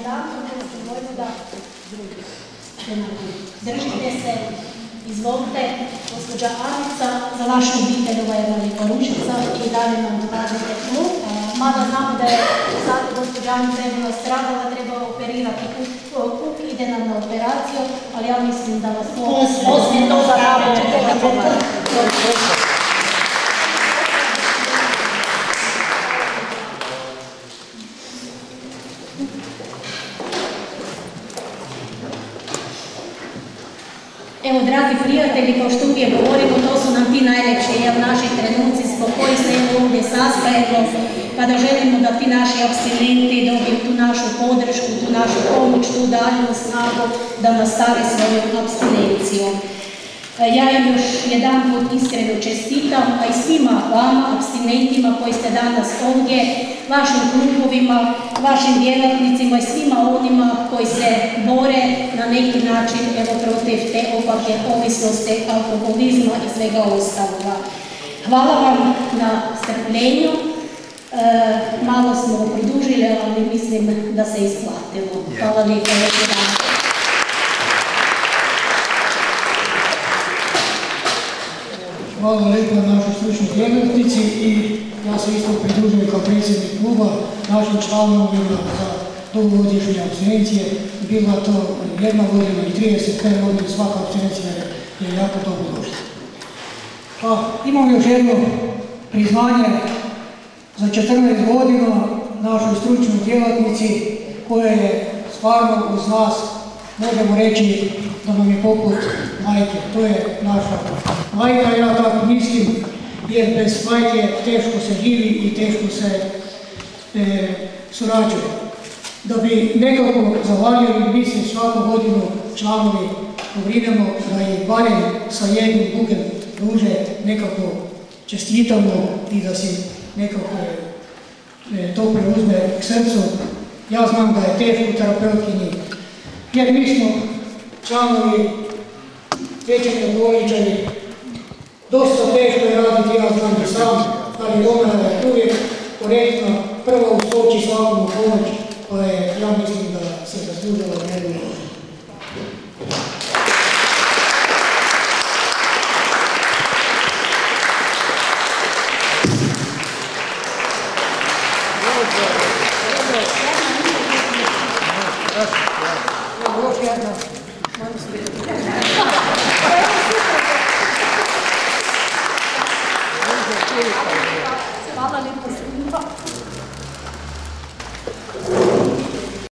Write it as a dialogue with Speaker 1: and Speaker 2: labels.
Speaker 1: jedan, Vojvoda. Držite se, izvolite, gospođa Anica, za vašu obitelj ova jedna lijepa ružica i dalje nam pokažete tlu. Mada znamo da je sad gospođa Anica je bila stradala, treba operirati kuk, ide nam na operaciju, ali ja mislim da vas poslije toga rado ćete da pomoći. Evo, dragi prijatelji, kao što uvijek govorimo, to su nam ti najljepši naši trenuci zbog koji se ovdje sastajemo, kada želimo da ti naši apstinenti dobiju tu našu podršku, tu našu pomoć, tu daljnu snagu da nastave svojom apstinencijom. Ja im još jedan put iskreno čestitam, a i svima vama, apstinentima koji ste danas ovdje, vašim klubovima, vašim djelatnicima i svima onima koji se bore na neki način protiv te opake ovisnosti, alkoholizma i svega ostaloga. Hvala vam na strpljenju. Malo smo produžili, ali mislim da se isplatilo. Hvala lijepo.
Speaker 2: Hvala lijepo našoj stručnoj djelatnici i ja se isto pridružujem kao predsjednik kluba našim članovima za dugogodišnje apstinencije. Bila to 1 godina i 35 godina, svaka apstinencija je jako dobro došla. Pa imam još jedno priznanje za 14 godina našoj stručnoj djelatnici koja je stvarno uz nas, možemo reći da nam je poput majke. To je naša majka, ja tako mislim, jer bez majke teško se živi i teško se surađuje. Da bi nekako zahvaljali, mislim svaku godinu članovi pobrinemo da je barem sa jednim bukem ruže nekako čestitamo i da si nekako to preuzme k srcu. Ja znam da je teško terapeutkinji, jer mi smo članovi večernji alkoholičari. Dosta teško je raditi, ja znam i sam, ali ona je uvijek korektna, prva uskoči svakom u pomoć, pa ja mislim da se zaslužila njegovu. Još jedna.